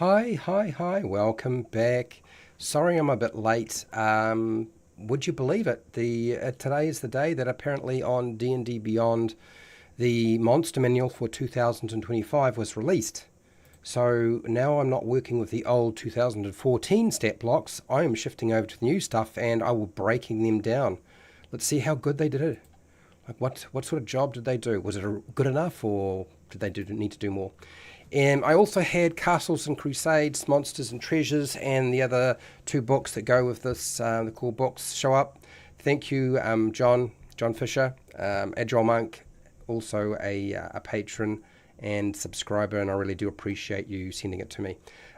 Hi, welcome back. Sorry I'm a bit late. Would you believe it? Today is the day that apparently on D&D Beyond, the Monster Manual for 2025 was released. So now I'm not working with the old 2014 stat blocks. I am shifting over to the new stuff and I will breaking them down. Let's see how good they did it. Like what sort of job did they do? Was it good enough or did they need to do more? And I also had Castles and Crusades, Monsters and Treasures, and the other two books that go with this, the cool books, show up. Thank you, John Fisher, Agile Monk, also a patron and subscriber, and I really do appreciate you sending it to me.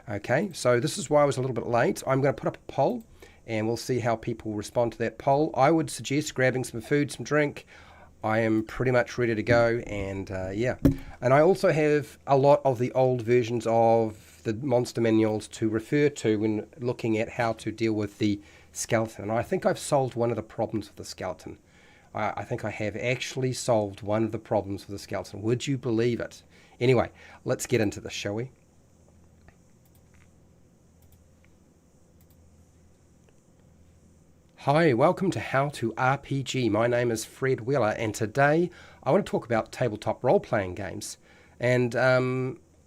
Okay, so this is why I was a little bit late. I'm going to put up a poll, and we'll see how people respond to that poll. I would suggest grabbing some food, some drink. I am pretty much ready to go, and yeah. And I also have a lot of the old versions of the monster manuals to refer to when looking at how to deal with the skeleton. And I think I've solved one of the problems with the skeleton. I think I have actually solved one of the problems with the skeleton. Would you believe it? Anyway, let's get into this, shall we? Hi, welcome to How to RPG. My name is Fred Wheeler, and today I want to talk about tabletop role-playing games. And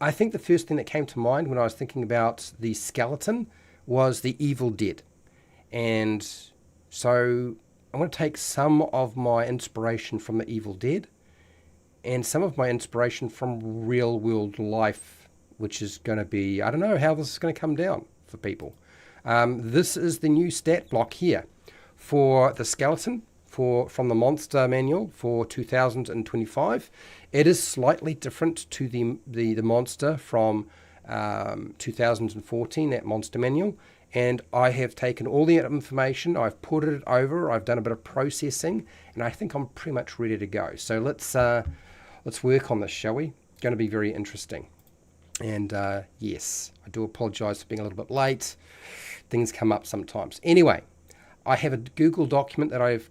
I think the first thing that came to mind when I was thinking about the skeleton was the Evil Dead. And so I want to take some of my inspiration from the Evil Dead and some of my inspiration from real-world life, which is going to be, I don't know how this is going to come down for people. This is the new stat block here. For the skeleton from the Monster Manual for 2025, it is slightly different to the monster from 2014, that Monster Manual. And I have taken all the information, I've put it over, I've done a bit of processing, and I think I'm pretty much ready to go. So let's work on this, shall we? It's going to be very interesting. And yes, I do apologise for being a little bit late. Things come up sometimes. Anyway, I have a Google document that I've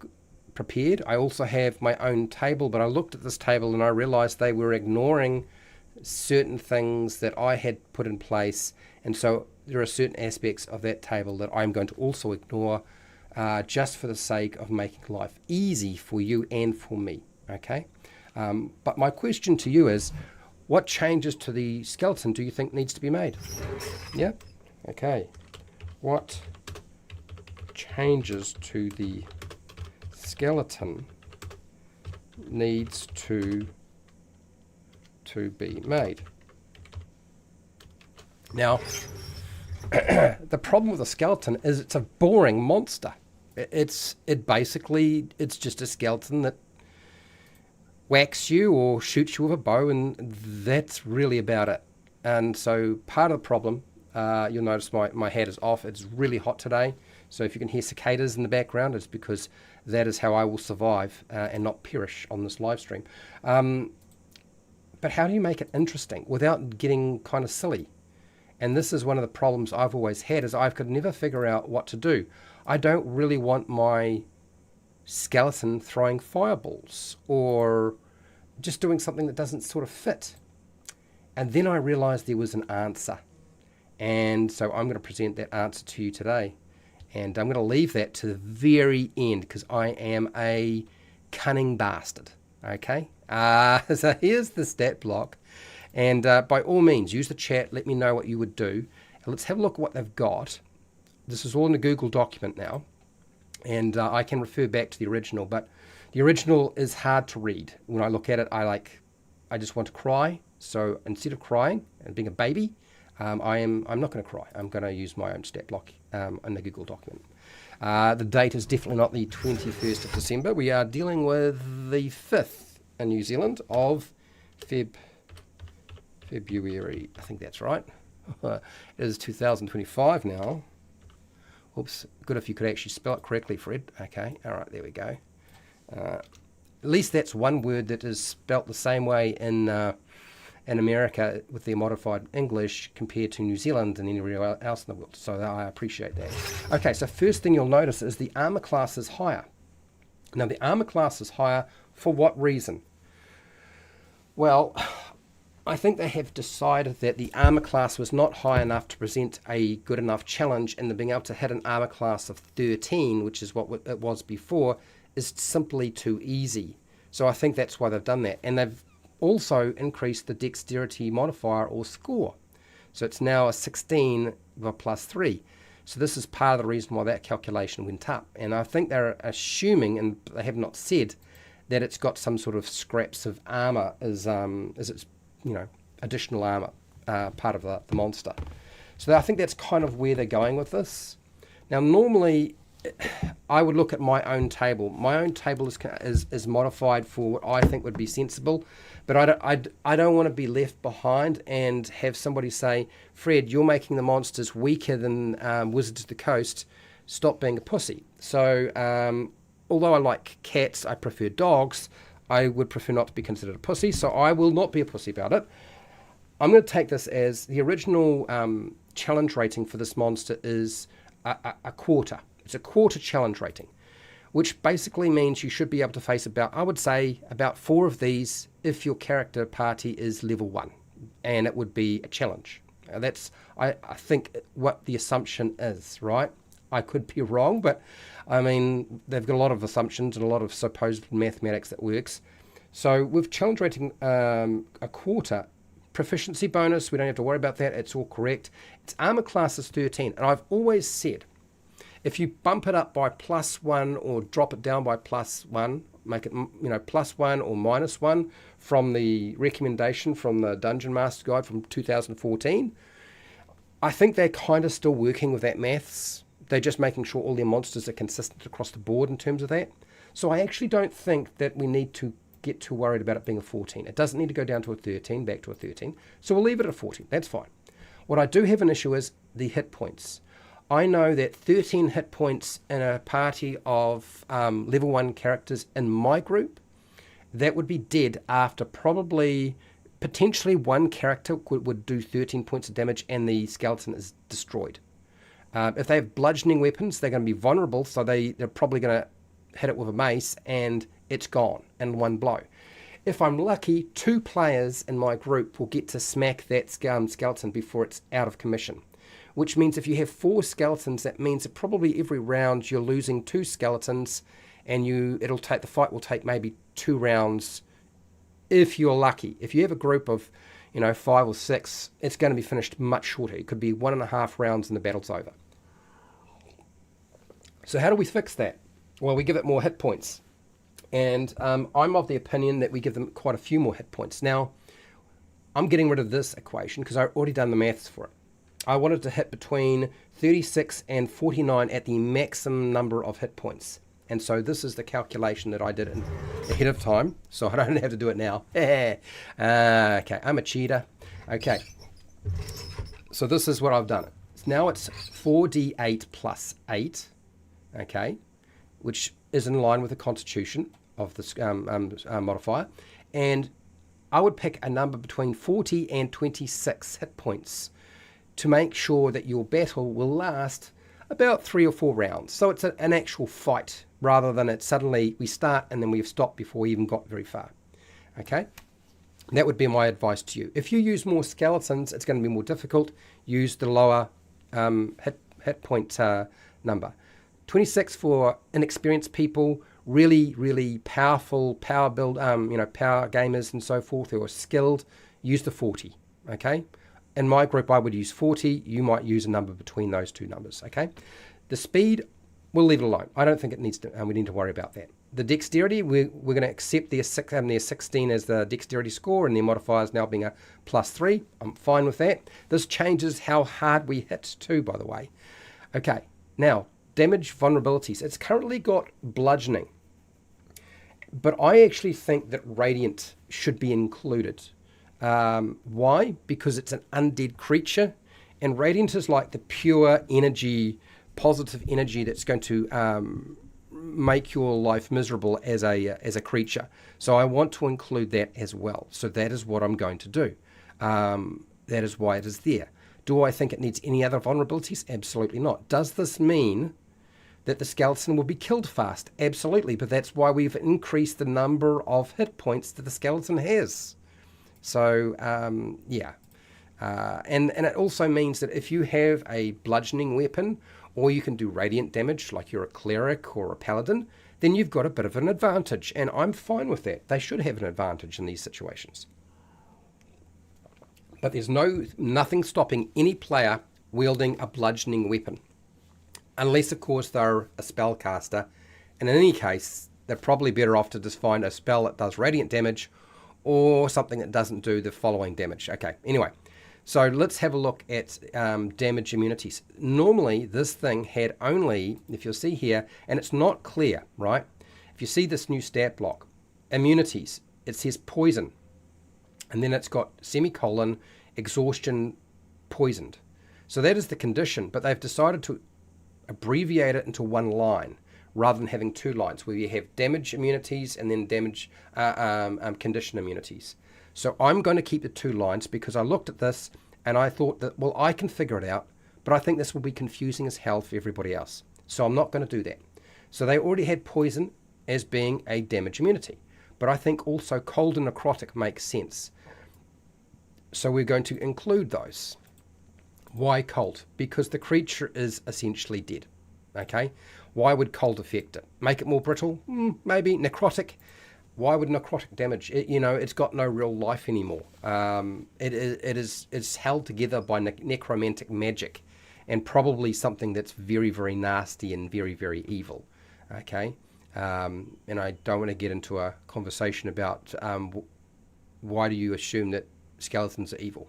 prepared. I also have my own table, but I looked at this table and I realized they were ignoring certain things that I had put in place. And so there are certain aspects of that table that I'm going to also ignore just for the sake of making life easy for you and for me. Okay. But my question to you is, what changes to the skeleton do you think needs to be made? Yeah. Okay. What changes to the skeleton needs to be made? Now, the problem with a skeleton is it's a boring monster. It's just a skeleton that whacks you or shoots you with a bow, and that's really about it. And so part of the problem, you'll notice my hat is off. It's really hot today. So if you can hear cicadas in the background, it's because that is how I will survive and not perish on this live stream. But how do you make it interesting without getting kind of silly? And this is one of the problems I've always had, is I could never figure out what to do. I don't really want my skeleton throwing fireballs or just doing something that doesn't sort of fit. And then I realized there was an answer. And so I'm going to present that answer to you today. And I'm going to leave that to the very end because I am a cunning bastard. Okay? So here's the stat block. And by all means, use the chat. Let me know what you would do. And let's have a look at what they've got. This is all in a Google document now. And I can refer back to the original. But the original is hard to read. When I look at it, I just want to cry. So instead of crying and being a baby, I'm not going to cry. I'm going to use my own stat block in the Google document. The date is definitely not the 21st of December. We are dealing with the 5th in New Zealand of February. I think that's right. It is 2025 now. Oops. Good if you could actually spell it correctly, Fred. Okay. All right. There we go. At least that's one word that is spelt the same way in America with their modified English compared to New Zealand and anywhere else in the world. So I appreciate that. Okay, so first thing you'll notice is the armor class is higher. Now the armor class is higher for what reason? Well, I think they have decided that the armor class was not high enough to present a good enough challenge, and being able to hit an armor class of 13, which is what it was before, is simply too easy. So I think that's why they've done that. And they've also increased the dexterity modifier or score. So it's now a 16 with a +3. So this is part of the reason why that calculation went up. And I think they're assuming, and they have not said, that it's got some sort of scraps of armor as its additional armor part of the monster. So I think that's kind of where they're going with this. Now, normally, I would look at my own table. My own table is modified for what I think would be sensible, but I don't want to be left behind and have somebody say, Fred, you're making the monsters weaker than Wizards of the Coast. Stop being a pussy. So although I like cats, I prefer dogs. I would prefer not to be considered a pussy, so I will not be a pussy about it. I'm going to take this as the original challenge rating for this monster is a quarter. It's a quarter challenge rating, which basically means you should be able to face about, I would say, about 4 of these if your character party is level 1, and it would be a challenge. That's, I think, what the assumption is, right? I could be wrong, but I mean, they've got a lot of assumptions and a lot of supposed mathematics that works. So with challenge rating a quarter, proficiency bonus, we don't have to worry about that. It's all correct. Its armor class is 13, and I've always said, if you bump it up by +1 or drop it down by +1, make it +1 or -1 from the recommendation from the Dungeon Master Guide from 2014, I think they're kind of still working with that maths. They're just making sure all their monsters are consistent across the board in terms of that. So I actually don't think that we need to get too worried about it being a 14. It doesn't need to go down to a 13, back to a 13. So we'll leave it at 14. That's fine. What I do have an issue is the hit points. I know that 13 hit points in a party of level 1 characters in my group, that would be dead after probably, potentially one character would do 13 points of damage and the skeleton is destroyed. If they have bludgeoning weapons, they're going to be vulnerable, so they're probably going to hit it with a mace and it's gone in one blow. If I'm lucky, 2 players in my group will get to smack that skeleton before it's out of commission. Which means if you have 4 skeletons, that means that probably every round you're losing 2 skeletons, and the fight will take maybe 2 rounds if you're lucky. If you have a group of 5 or 6, it's going to be finished much shorter. It could be 1.5 rounds and the battle's over. So how do we fix that? Well, we give it more hit points. And I'm of the opinion that we give them quite a few more hit points. Now, I'm getting rid of this equation because I've already done the maths for it. I wanted to hit between 36 and 49 at the maximum number of hit points. And so this is the calculation that I did ahead of time, so I don't have to do it now. Okay, I'm a cheater. Okay, so this is what I've done. Now it's 4d8 plus 8, okay, which is in line with the constitution of this modifier. And I would pick a number between 40 and 26 hit points to make sure that your battle will last about 3 or 4 rounds. So it's an actual fight rather than it suddenly we start and then we've stopped before we even got very far. Okay? That would be my advice to you. If you use more skeletons, it's going to be more difficult. Use the lower hit point number. 26 for inexperienced people, really, really powerful power build, power gamers and so forth who are skilled. Use the 40. Okay? In my group, I would use 40. You might use a number between those 2 numbers, okay? The speed, we'll leave it alone. I don't think it needs to. We need to worry about that. The dexterity, we're going to accept their 16 as the dexterity score, and their modifiers now being a +3. I'm fine with that. This changes how hard we hit too, by the way. Okay, now damage vulnerabilities. It's currently got bludgeoning, but I actually think that radiant should be included. Why? Because it's an undead creature, and radiant is like the pure energy, positive energy that's going to make your life miserable as a creature. So I want to include that as well. So that is what I'm going to do. That is why it is there. Do I think it needs any other vulnerabilities? Absolutely not. Does this mean that the skeleton will be killed fast? Absolutely, but that's why we've increased the number of hit points that the skeleton has. So, yeah. And it also means that if you have a bludgeoning weapon, or you can do radiant damage like you're a cleric or a paladin, then you've got a bit of an advantage. And I'm fine with that. They should have an advantage in these situations. But there's nothing stopping any player wielding a bludgeoning weapon. Unless, of course, they're a spellcaster. And in any case, they're probably better off to just find a spell that does radiant damage or something that doesn't do the following damage. Okay, anyway. So let's have a look at damage immunities. Normally, this thing had only, if you'll see here, and it's not clear, right? If you see this new stat block, immunities, it says poison. And then it's got semicolon, exhaustion, poisoned. So that is the condition, but they've decided to abbreviate it into one line rather than having two lines where you have damage immunities and then damage condition immunities. So I'm going to keep the two lines because I looked at this and I thought that, well, I can figure it out, but I think this will be confusing as hell for everybody else. So I'm not going to do that. So they already had poison as being a damage immunity, but I think also cold and necrotic makes sense. So we're going to include those. Why cold? Because the creature is essentially dead. Okay? Why would cold affect it? Make it more brittle? Maybe. Necrotic? Why would necrotic damage? It's got no real life anymore. It's held together by necromantic magic, and probably something that's very, very nasty and very, very evil. Okay? And I don't want to get into a conversation about why do you assume that skeletons are evil.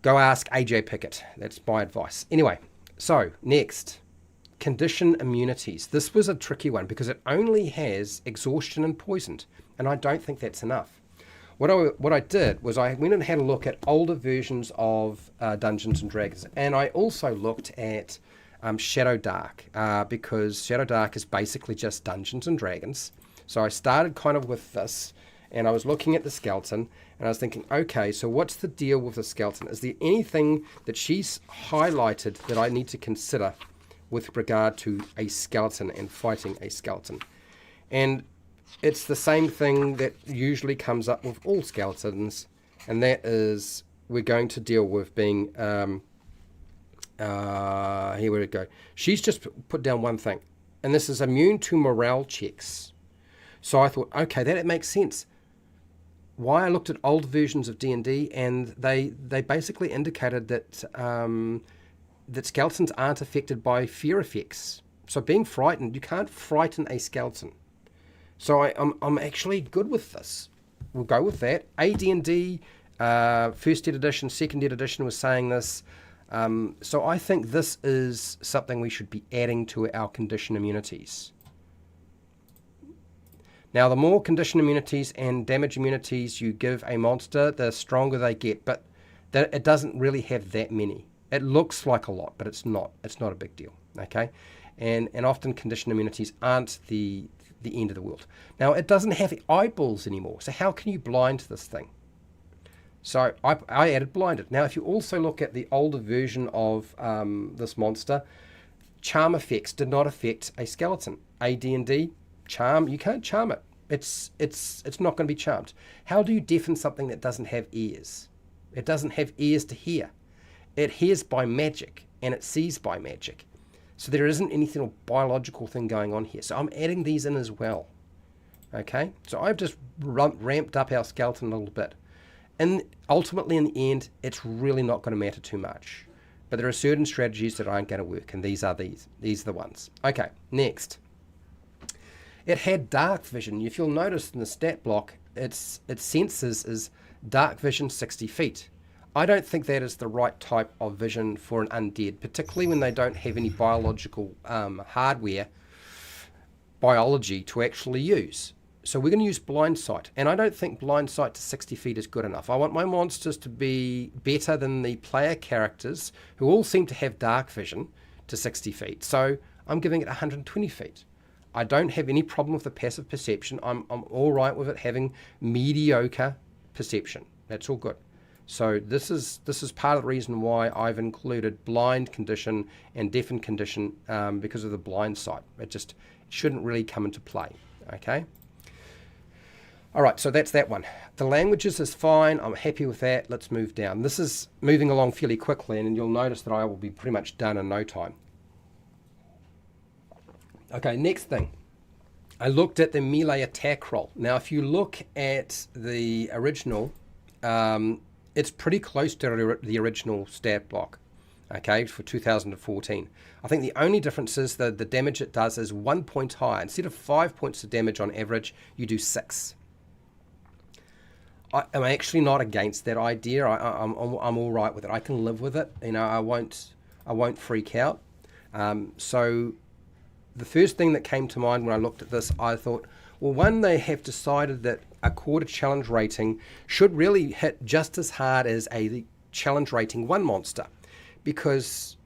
Go ask AJ Pickett. That's my advice. Anyway, so next, condition immunities. This was a tricky one because it only has exhaustion and poisoned, and I don't think that's enough. What I did was I went and had a look at older versions of Dungeons and Dragons, and I also looked at Shadow Dark because Shadow Dark is basically just Dungeons and Dragons. So I started kind of with this, and I was looking at the skeleton, and I was thinking, okay, so what's the deal with the skeleton? Is there anything that she's highlighted that I need to consider with regard to a skeleton and fighting a skeleton? And it's the same thing that usually comes up with all skeletons, and that is we're going to deal with being, here we go. She's just put down one thing, and this is immune to morale checks. So I thought, okay, that makes sense. Why I looked at old versions of D&D, and they basically indicated that that skeletons aren't affected by fear effects. So being frightened, you can't frighten a skeleton. So I'm actually good with this. We'll go with that. AD&D, first ed edition, second ed edition was saying this. So I think this is something we should be adding to our condition immunities. Now, the more condition immunities and damage immunities you give a monster, the stronger they get, but it doesn't really have that many. It looks like a lot, but it's not. It's not a big deal, okay? And often condition immunities aren't the end of the world. Now, it doesn't have eyeballs anymore, so how can you blind this thing? So I added blinded. Now, if you also look at the older version of this monster, charm effects did not affect a skeleton. AD&D, charm, you can't charm it. It's not going to be charmed. How do you deafen something that doesn't have ears? It doesn't have ears to hear. It hears by magic, and it sees by magic. So there isn't anything biological thing going on here. So I'm adding these in as well. Okay? So I've just ramped up our skeleton a little bit. And ultimately, in the end, it's really not going to matter too much. But there are certain strategies that aren't going to work, and these are the ones. Okay, next. It had dark vision. If you'll notice in the stat block, its senses is dark vision 60 feet. I don't think that is the right type of vision for an undead, particularly when they don't have any biological hardware, biology to actually use. So we're going to use blind sight, and I don't think blind sight to 60 feet is good enough. I want my monsters to be better than the player characters, who all seem to have dark vision to 60 feet. So I'm giving it 120 feet. I don't have any problem with the passive perception. I'm all right with it having mediocre perception. That's all good. So this is part of the reason why I've included blind condition and deafened condition because of the blind sight. It shouldn't really come into play. Okay. All right, so that's that one. The languages is fine. I'm happy with that. Let's move down. This is moving along fairly quickly, and you'll notice that I will be pretty much done in no time. Okay, next thing. I looked at the melee attack roll. Now, if you look at the original, it's pretty close to the original stat block, okay, for 2014. I think the only difference is that the damage it does is 1 point higher. Instead of 5 points of damage on average, you do 6. I'm actually not against that idea. I'm all right with it. I can live with it. You know, I won't freak out. So the first thing that came to mind when I looked at this, I thought, well, one, they have decided that a quarter challenge rating should really hit just as hard as a challenge rating 1 monster, because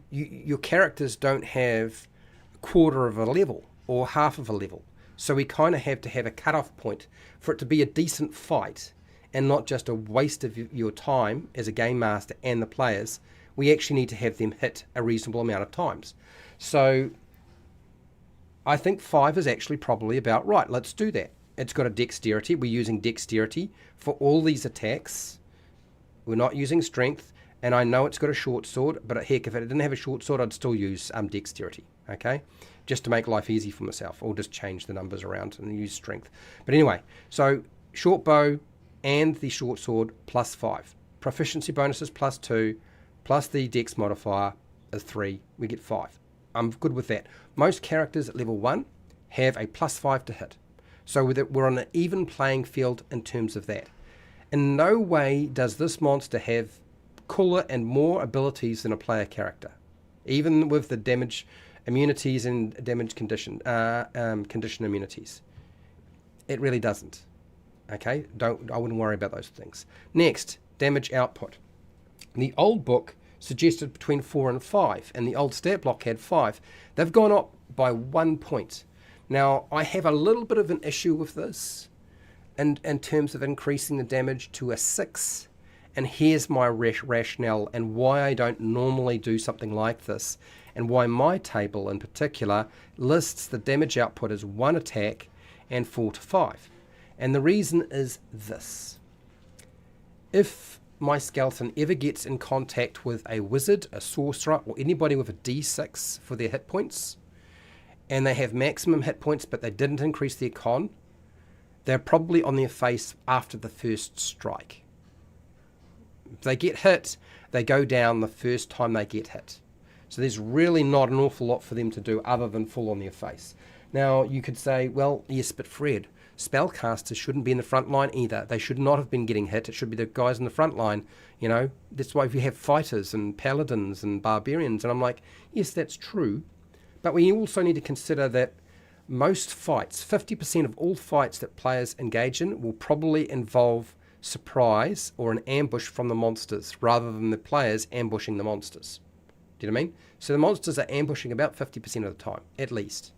your characters don't have a quarter of a level or half of a level. So we kind of have to have a cutoff point for it to be a decent fight and not just a waste of your time as a game master and the players. We actually need to have them hit a reasonable amount of times. So I think 5 is actually probably about right. Let's do that. It's got a dexterity. We're using dexterity for all these attacks. We're not using strength. And I know it's got a short sword, but heck, if it didn't have a short sword, I'd still use dexterity, okay? Just to make life easy for myself, or just change the numbers around and use strength. But anyway, so short bow and the short sword plus 5. Proficiency bonuses plus 2, plus the dex modifier is 3. We get 5. I'm good with that. Most characters at level 1 have a plus 5 to hit. So we're on an even playing field in terms of that. In no way does this monster have cooler and more abilities than a player character, even with the damage immunities and damage condition immunities. It really doesn't. Okay, I wouldn't worry about those things. Next, damage output. The old book suggested between 4 and 5, and the old stat block had 5. They've gone up by 1 point. Now, I have a little bit of an issue with this in terms of increasing the damage to a 6. And here's my rationale and why I don't normally do something like this, and why my table in particular lists the damage output as 1 attack and 4 to 5. And the reason is this. If my skeleton ever gets in contact with a wizard, a sorcerer, or anybody with a D6 for their hit points, and they have maximum hit points but they didn't increase their con, they're probably on their face after the first strike. If they get hit, they go down the first time they get hit. So there's really not an awful lot for them to do other than fall on their face. Now, you could say, well, yes, but Fred, spellcasters shouldn't be in the front line either. They should not have been getting hit. It should be the guys in the front line. You know, that's why we have fighters and paladins and barbarians. And I'm like, yes, that's true. But we also need to consider that most fights, 50% of all fights that players engage in, will probably involve surprise or an ambush from the monsters rather than the players ambushing the monsters. Do you know what I mean? So the monsters are ambushing about 50% of the time, at least.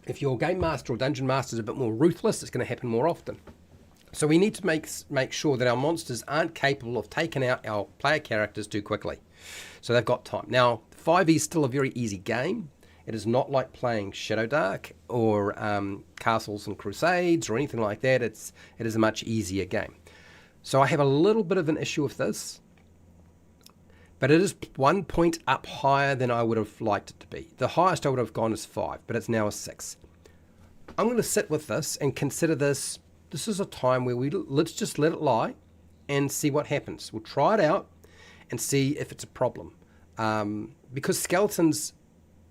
If your game master or dungeon master is a bit more ruthless, it's going to happen more often. So we need to make sure that our monsters aren't capable of taking out our player characters too quickly. So they've got time. Now, 5e is still a very easy game. It is not like playing Shadowdark or Castles and Crusades or anything like that. It is a much easier game. So I have a little bit of an issue with this, but it is 1 point up higher than I would have liked it to be. The highest I would have gone is 5, but it's now a 6. I'm going to sit with this and consider this. This is a time where let's just let it lie and see what happens. We'll try it out and see if it's a problem. Because skeletons,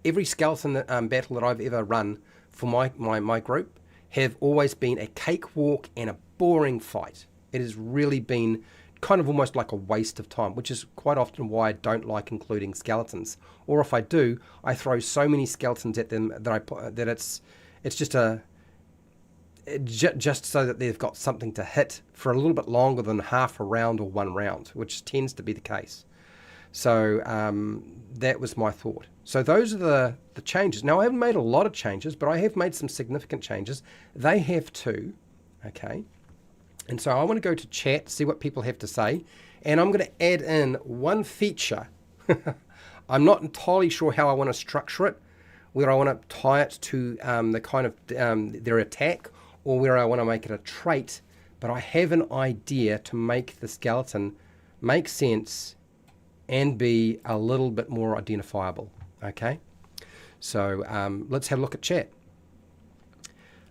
every skeleton battle that I've ever run for my group have always been a cakewalk and a boring fight. It has really been kind of almost like a waste of time, which is quite often why I don't like including skeletons. Or if I do, I throw so many skeletons at them that it's just just so that they've got something to hit for a little bit longer than half a round or 1 round, which tends to be the case. So that was my thought. So those are the changes. Now, I haven't made a lot of changes, but I have made some significant changes. They have too, okay? And so I want to go to chat, see what people have to say, and I'm going to add in one feature. I'm not entirely sure how I want to structure it, whether I want to tie it to the kind of their attack, or whether I want to make it a trait. But I have an idea to make the skeleton make sense and be a little bit more identifiable. Okay, so let's have a look at chat.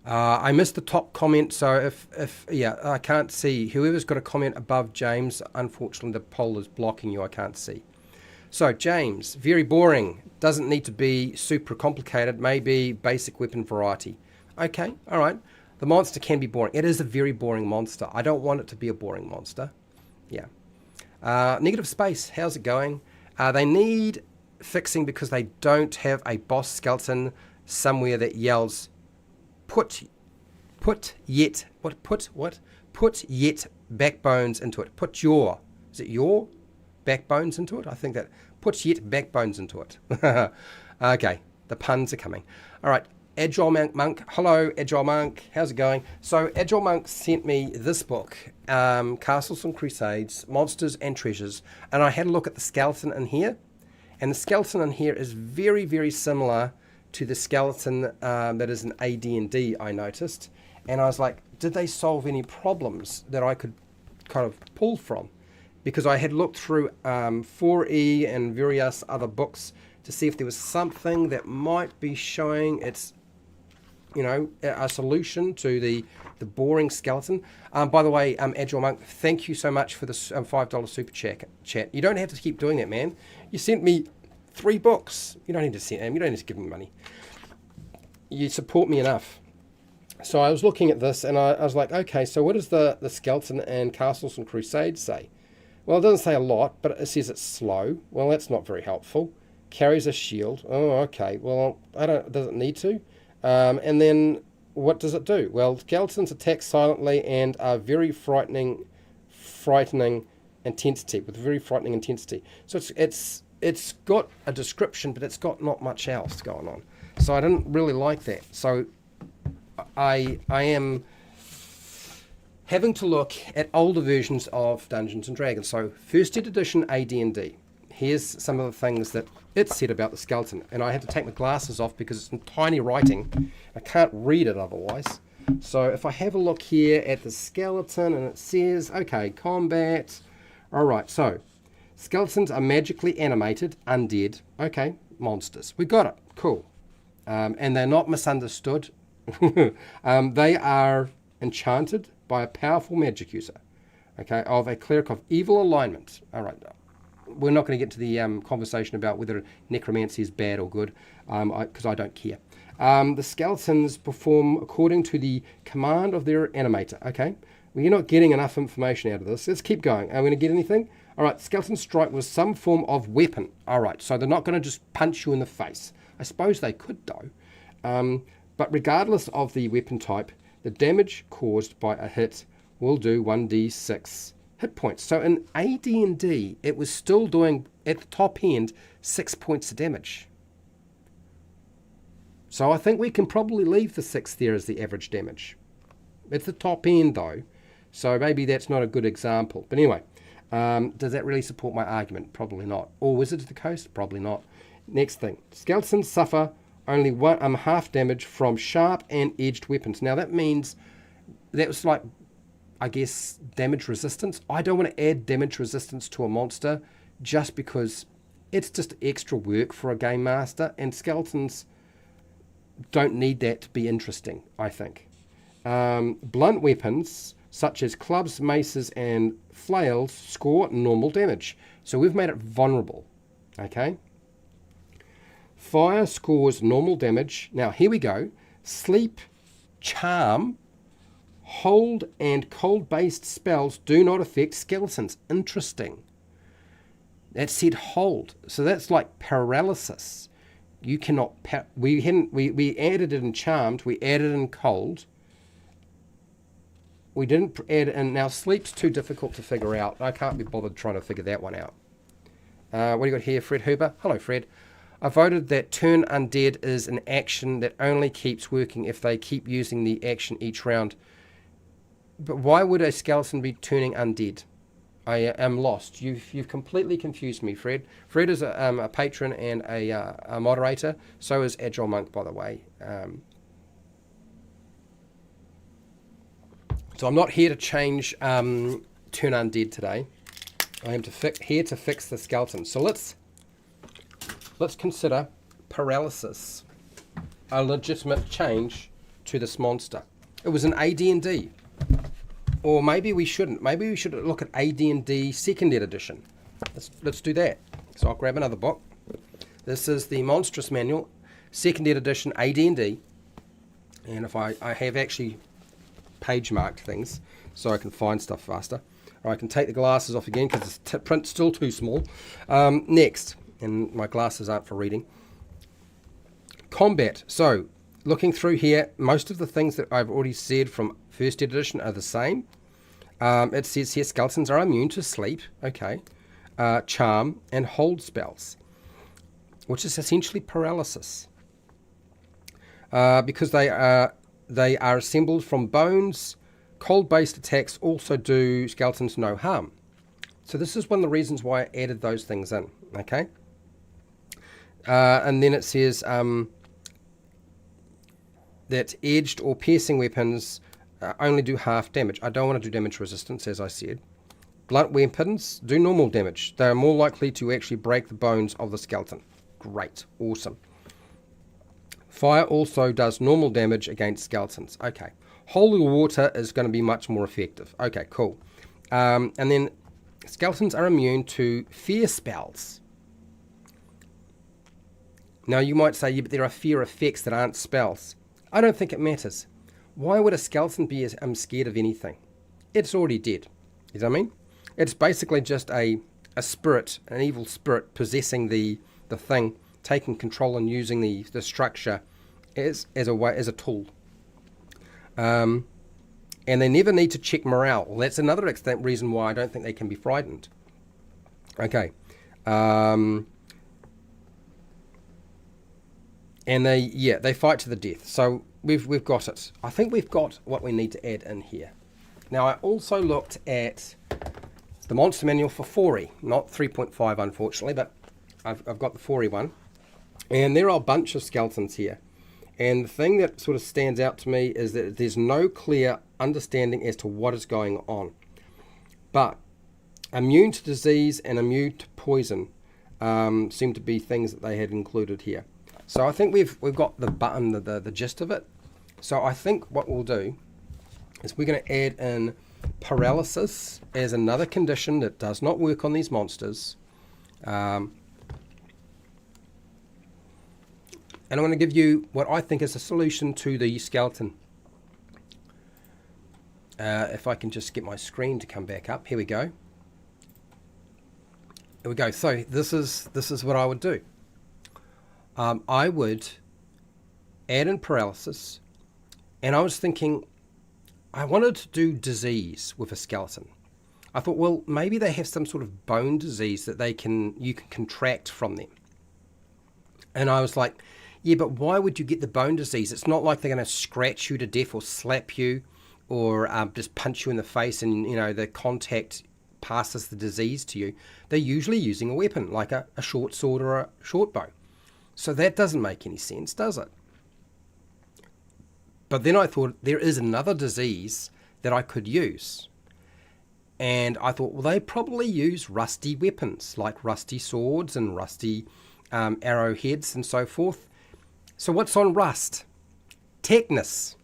I missed the top comment, so if I can't see. Whoever's got a comment above James, unfortunately the poll is blocking you, I can't see. So James, very boring, doesn't need to be super complicated, maybe basic weapon variety. Okay, all right. The monster can be boring. It is a very boring monster. I don't want it to be a boring monster. Yeah. Negative space, how's it going? They need fixing because they don't have a boss skeleton somewhere that yells put yet backbones into it. Is it your backbones into it? I think that put yet backbones into it. Okay, the puns are coming. All right, Agile Monk. Hello, Agile Monk. How's it going? So Agile Monk sent me this book, Castles and Crusades, Monsters and Treasures, and I had a look at the skeleton in here, and the skeleton in here is very, very similar to the skeleton that is in AD&D, I noticed. And I was like, did they solve any problems that I could kind of pull from? Because I had looked through 4E and various other books to see if there was something that might be showing its, a solution to the boring skeleton. By the way, Agile Monk, thank you so much for the $5 super chat. You don't have to keep doing that, man. You sent me 3 books. You don't need to send them. You don't need to give me money. You support me enough. So I was looking at this and I was like, okay, so what does the skeleton and Castles and Crusades say? Well, it doesn't say a lot, but it says it's slow. Well, that's not very helpful. Carries a shield. Oh, okay. Well, does it need to? And then what does it do? Well, skeletons attack silently and are very frightening intensity, with very frightening intensity. So it's got a description, but it's got not much else going on. So I didn't really like that. So I am having to look at older versions of Dungeons and Dragons. So first edition AD&D. Here's some of the things that it said about the skeleton. And I had to take my glasses off because it's in tiny writing. I can't read it otherwise. So if I have a look here at the skeleton and it says, okay, combat. All right, so skeletons are magically animated, undead. Okay, monsters. We got it. Cool. And they're not misunderstood. They are enchanted by a powerful magic user. Okay, of a cleric of evil alignment. All right. We're not going to get to the conversation about whether necromancy is bad or good, because I don't care. The skeletons perform according to the command of their animator. Okay, well, you're not getting enough information out of this. Let's keep going. Are we going to get anything? All right, skeletons strike with some form of weapon. All right, so they're not going to just punch you in the face. I suppose they could, though. But regardless of the weapon type, the damage caused by a hit will do 1d6 hit points. So in AD&D, it was still doing, at the top end, 6 points of damage. So I think we can probably leave the 6 there as the average damage. It's the top end, though. So maybe that's not a good example. But anyway, does that really support my argument? Probably not. Or Wizards of the Coast? Probably not. Next thing. Skeletons suffer only half damage from sharp and edged weapons. Now that means that was like, I guess, damage resistance. I don't want to add damage resistance to a monster just because it's just extra work for a game master, and skeletons don't need that to be interesting, I think. Blunt weapons such as clubs, maces, and flails score normal damage. So we've made it vulnerable. Okay? Fire scores normal damage. Now, here we go. Sleep, charm, hold, and cold-based spells do not affect skeletons. Interesting. That said hold. So that's like paralysis. You cannot... we added it in charmed. We added in cold. We didn't add in... Now, sleep's too difficult to figure out. I can't be bothered trying to figure that one out. What do you got here, Fred Huber? Hello, Fred. I voted that turn undead is an action that only keeps working if they keep using the action each round. But why would a skeleton be turning undead? I am lost. You've completely confused me, Fred. Fred is a patron and a moderator. So is Agile Monk, by the way. So I'm not here to change Turn Undead today. I am here to fix the skeleton. So let's consider paralysis a legitimate change to this monster. It was an AD&D. Or maybe we shouldn't. Maybe we should look at AD&D Second Edition. Let's do that. So I'll grab another book. This is the Monstrous Manual, Second Edition AD&D. And if I have actually page marked things so I can find stuff faster. Or I can take the glasses off again because the print's still too small. Next, and my glasses aren't for reading. Combat. So looking through here, most of the things that I've already said from First Edition are the same. It says here skeletons are immune to sleep, okay, charm, and hold spells, which is essentially paralysis. Because they are assembled from bones, cold-based attacks also do skeletons no harm. So this is one of the reasons why I added those things in, okay? And then it says that edged or piercing weapons only do half damage. I don't want to do damage resistance, as I said. Blunt weapons do normal damage. They are more likely to actually break the bones of the skeleton. Great. Awesome. Fire also does normal damage against skeletons. Okay. Holy water is going to be much more effective. Okay, cool. And then skeletons are immune to fear spells. Now you might say, yeah, but there are fear effects that aren't spells. I don't think it matters. Why would a skeleton be scared of anything? It's already dead. You know what I mean? It's basically just a spirit, an evil spirit possessing the thing, taking control and using the structure as a tool. And they never need to check morale. Well, that's another reason why I don't think they can be frightened. Okay. And they fight to the death. So we've got it. I think we've got what we need to add in here. Now I also looked at the Monster Manual for 4E, not 3.5 unfortunately, but I've got the 4E one. And there are a bunch of skeletons here. And the thing that sort of stands out to me is that there's no clear understanding as to what is going on. But immune to disease and immune to poison seem to be things that they had included here. So I think we've got the gist of it. So I think what we'll do is we're going to add in paralysis as another condition that does not work on these monsters. And I'm going to give you what I think is a solution to the skeleton. If I can just get my screen to come back up. Here we go. Here we go. So this is what I would do. I would add in paralysis, and I was thinking I wanted to do disease with a skeleton. I thought, well, maybe they have some sort of bone disease that you can contract from them. And I was like, yeah, but why would you get the bone disease? It's not like they're going to scratch you to death or slap you or just punch you in the face and, the contact passes the disease to you. They're usually using a weapon like a short sword or a short bow. So that doesn't make any sense, does it? But then I thought there is another disease that I could use. And I thought, well, they probably use rusty weapons like rusty swords and rusty arrowheads and so forth. So what's on rust? Tetanus.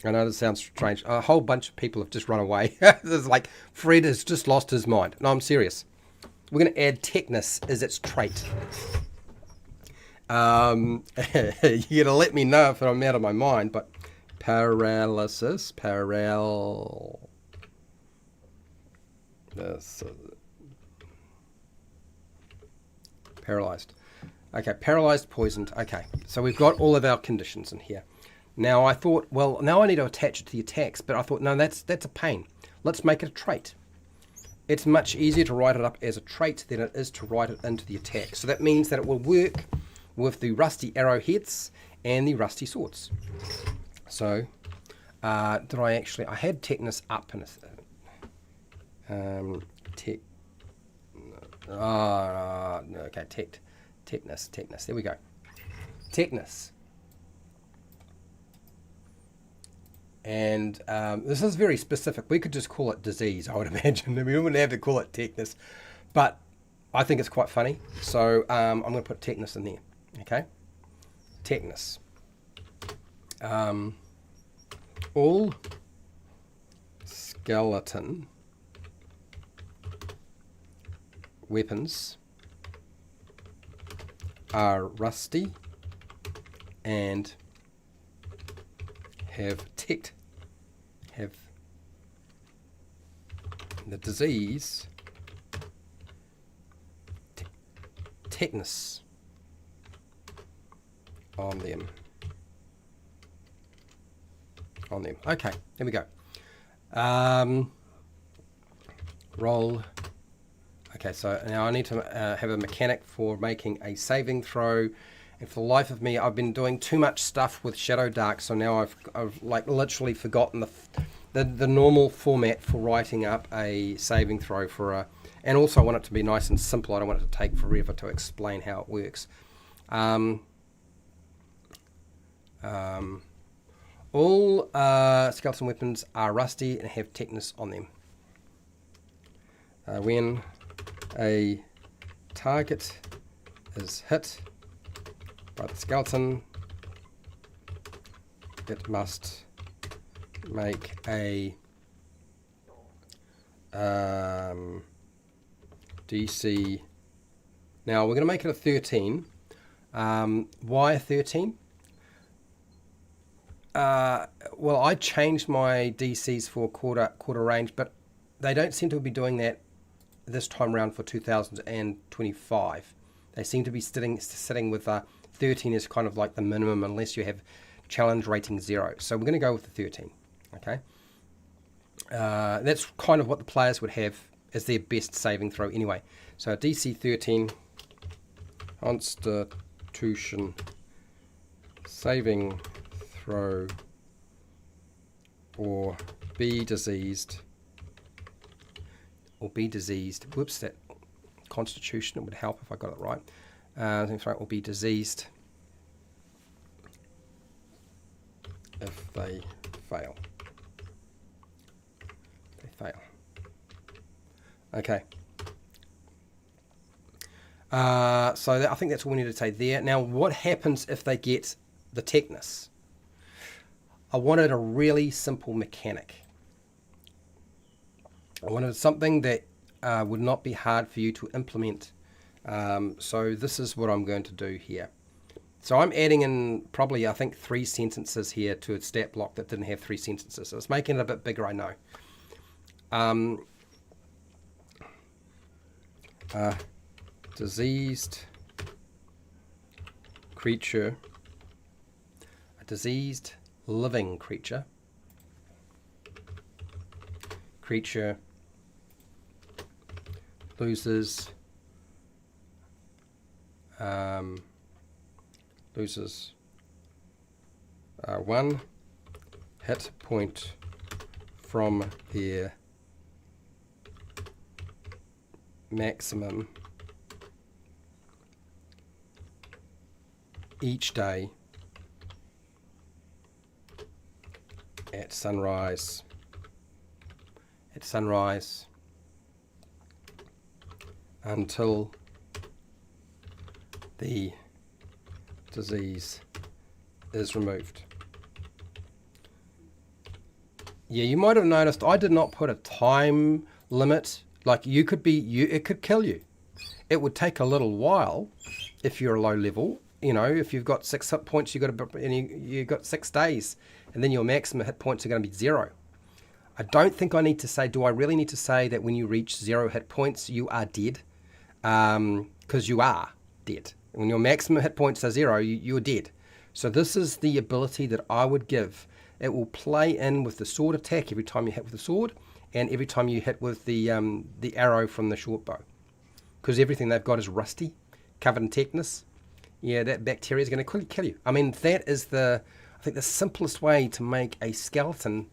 I know this sounds strange. A whole bunch of people have just run away. It's like Fred has just lost his mind. No, I'm serious. We're going to add tetanus as its trait. You're going to let me know if I'm out of my mind, but paralysis, paralyzed. Okay, paralyzed, poisoned. Okay, so we've got all of our conditions in here. Now I thought, well, now I need to attach it to the attacks, but I thought, no, that's a pain. Let's make it a trait. It's much easier to write it up as a trait than it is to write it into the attack. So that means that it will work with the rusty arrowheads and the rusty swords. So, I had tetanus up in Tech. Okay, techness. There we go. Techness. And this is very specific. We could just call it disease, I would imagine. We wouldn't have to call it techness. But I think it's quite funny. So I'm going to put techness in there. Okay? Techness. All skeleton weapons are rusty and have the disease tetanus on them. Okay, there we go. Roll. Okay, so now I need to have a mechanic for making a saving throw. And for the life of me, I've been doing too much stuff with HowtoDandD, so now I've like literally forgotten the normal format for writing up a saving throw for a. And also I want it to be nice and simple. I don't want it to take forever to explain how it works. All skeleton weapons are rusty and have tetanus on them. When a target is hit by the skeleton, it must make a DC. Now we're going to make it a 13. Why a 13? Well, I changed my DCs for quarter range, but they don't seem to be doing that this time around for 2025. They seem to be sitting with 13 is kind of like the minimum unless you have challenge rating 0. So we're going to go with the 13. Okay, that's kind of what the players would have as their best saving throw anyway. So DC 13 Constitution saving throw or be diseased. Whoops, that Constitution, it would help if I got it right. Or be diseased if they fail. Okay. So I think that's all we need to say there. Now, what happens if they get the tetanus? I wanted a really simple mechanic. I wanted something that would not be hard for you to implement. So this is what I'm going to do here. So I'm adding in probably, I think, 3 sentences here to a stat block that didn't have 3 sentences. So it's making it a bit bigger, I know. Diseased creature, a diseased living creature loses 1 hit point from their maximum each day at sunrise until the disease is removed. Yeah, you might have noticed I did not put a time limit. Like it could kill you. It would take a little while if you're a low level. You know, if you've got 6 hit points, you've got 6 days, and then your maximum hit points are going to be 0. I don't think I need to say. Do I really need to say that when you reach 0 hit points, you are dead? Because you are dead. When your maximum hit points are 0, you're dead. So this is the ability that I would give. It will play in with the sword attack every time you hit with the sword, and every time you hit with the arrow from the short bow. Because everything they've got is rusty, covered in tetanus. Yeah, that bacteria is going to kill you. I mean, that is I think the simplest way to make a skeleton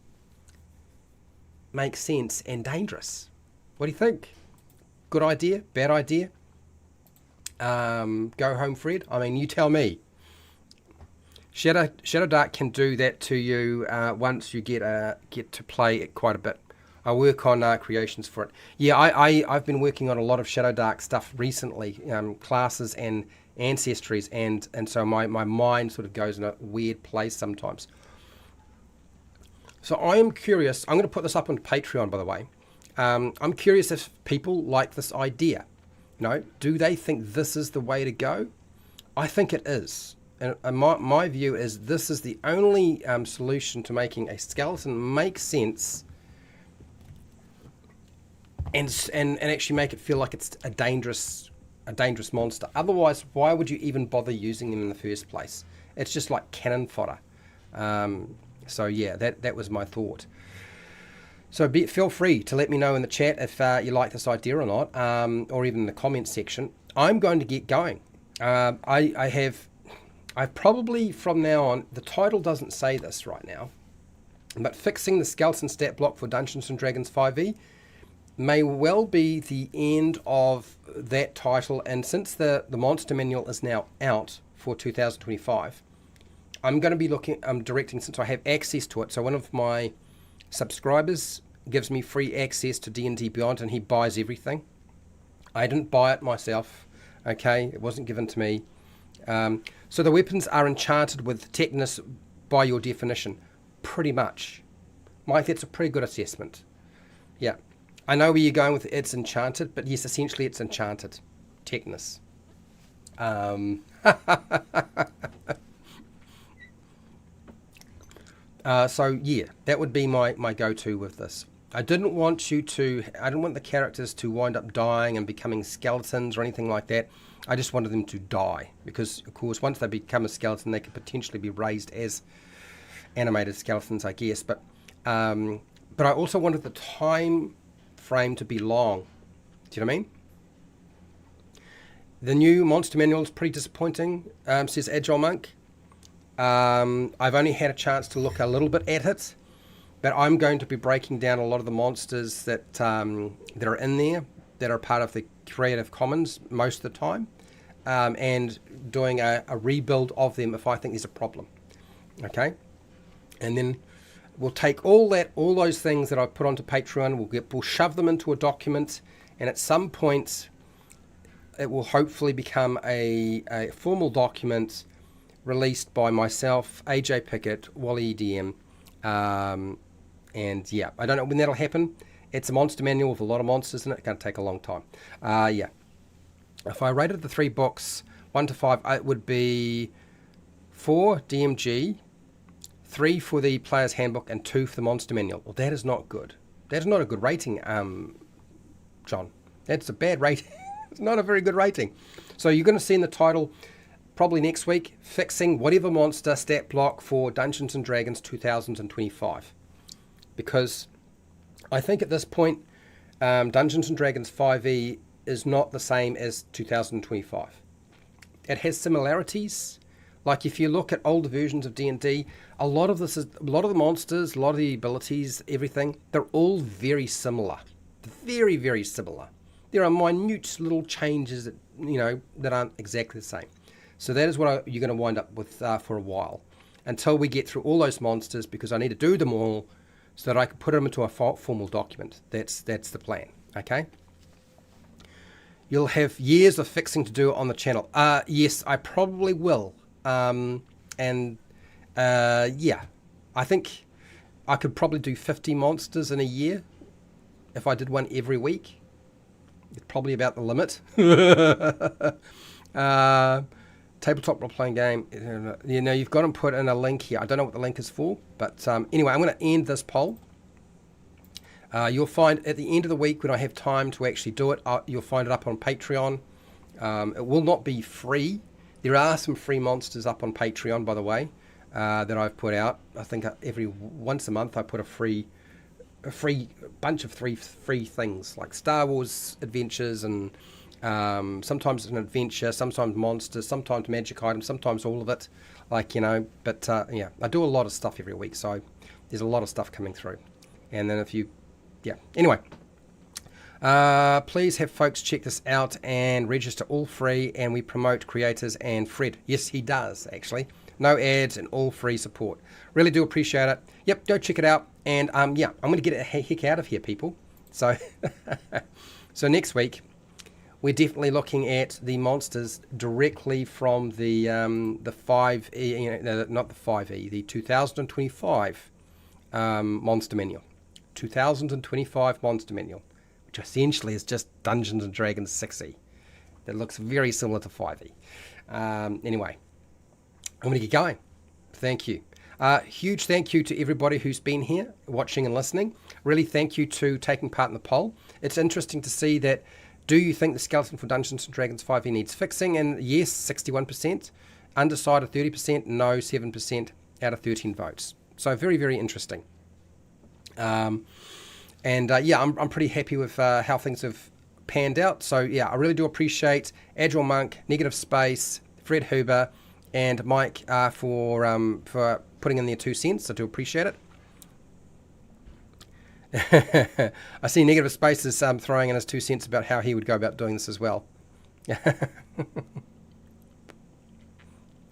make sense and dangerous. What do you think? Good idea? Bad idea? Go home, Fred. I mean, you tell me. Shadow Dark can do that to you once you get to play it quite a bit. I work on creations for it. Yeah, I've been working on a lot of Shadow Dark stuff recently, classes and ancestries, and so my mind sort of goes in a weird place sometimes. So I am curious. I'm going to put this up on Patreon, by the way. I'm curious if people like this idea. You know, do they think this is the way to go? I think it is. And my view is this is the only solution to making a skeleton make sense and actually make it feel like it's a dangerous monster. Otherwise, why would you even bother using them in the first place? It's just like cannon fodder. So yeah, that was my thought. So feel free to let me know in the chat if you like this idea or not, or even in the comments section. I'm going to get going. I've probably from now on, the title doesn't say this right now, but fixing the skeleton stat block for Dungeons & Dragons 5e may well be the end of that title. And since the monster manual is now out for 2025, I'm going to be directing, since I have access to it. So one of my subscribers gives me free access to D&D Beyond, and he buys everything. I didn't buy it myself. Okay, it wasn't given to me. So the weapons are enchanted with techness by your definition, pretty much. Mike, that's a pretty good assessment. Yeah, I know where you're going with it's enchanted, but yes, essentially it's enchanted techness. So yeah, that would be my go-to with this. I didn't want the characters to wind up dying and becoming skeletons or anything like that. I just wanted them to die because, of course, once they become a skeleton, they could potentially be raised as animated skeletons, I guess. But I also wanted the time frame to be long. Do you know what I mean? The new monster manual is pretty disappointing, says Agile Monk. I've only had a chance to look a little bit at it, but I'm going to be breaking down a lot of the monsters that are in there, that are part of the Creative Commons most of the time, and doing a rebuild of them if I think there's a problem. Okay, and then we'll take all those things that I've put onto Patreon, we'll shove them into a document, and at some point it will hopefully become a formal document released by myself, AJ Pickett, Wally EDM, and yeah, I don't know when that'll happen. It's a monster manual with a lot of monsters in it. It's going to take a long time. Yeah. If I rated the 3 books 1 to 5, it would be 4 DMG, 3 for the Player's Handbook, and 2 for the monster manual. Well, that is not good. That is not a good rating, John. That's a bad rating. It's not a very good rating. So you're going to see in the title probably next week, fixing whatever monster stat block for Dungeons & Dragons 2025. Because I think at this point, Dungeons & Dragons 5e is not the same as 2025. It has similarities. Like if you look at older versions of D&D, a lot of the monsters, a lot of the abilities, everything, they're all very similar. Very, very similar. There are minute little changes that aren't exactly the same. So that is what you're going to wind up with for a while, until we get through all those monsters, because I need to do them all so that I can put them into a formal document. That's the plan. Okay. You'll have years of fixing to do on the channel. Yes, I probably will. Yeah, I think I could probably do 50 monsters in a year if I did one every week. It's probably about the limit. Tabletop role-playing game. You've got to put in a link here. I don't know what the link is for, but anyway, I'm going to end this poll. You'll find at the end of the week, when I have time to actually do it, you'll find it up on Patreon. It will not be free. There are some free monsters up on Patreon, by the way, that I've put out. I think once a month I put a free bunch of free things, like Star Wars adventures, and sometimes it's an adventure, sometimes monsters, sometimes magic items, sometimes all of it. But yeah, I do a lot of stuff every week, so there's a lot of stuff coming through. And then anyway, Please have folks check this out and register, all free, and we promote creators and Fred. Yes, he does, actually. No ads and all free support. Really do appreciate it. Yep, go check it out. And yeah, I'm going to get a heck out of here, people. So, so next week, we're definitely looking at the monsters directly from the 5E, not the 5E, the 2025 Monster Manual. 2025 Monster Manual, which essentially is just Dungeons and Dragons 6E. That looks very similar to 5E. Anyway, I'm going to get going. Thank you. Huge thank you to everybody who's been here, watching and listening. Really thank you to taking part in the poll. It's interesting to see that, do you think the skeleton for Dungeons & Dragons 5e needs fixing? And yes, 61%. Undecided 30%. No, 7% out of 13 votes. So very, very interesting. Yeah, I'm pretty happy with how things have panned out. So yeah, I really do appreciate Agile Monk, Negative Space, Fred Huber, and Mike for putting in their 2 cents. I do appreciate it. I see Negative Space is throwing in his 2 cents about how he would go about doing this as well.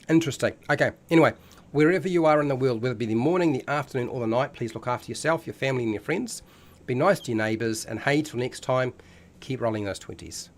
Interesting. Okay, anyway, wherever you are in the world, whether it be the morning, the afternoon, or the night, please look after yourself, your family, and your friends. Be nice to your neighbours, and hey, till next time, keep rolling those 20s.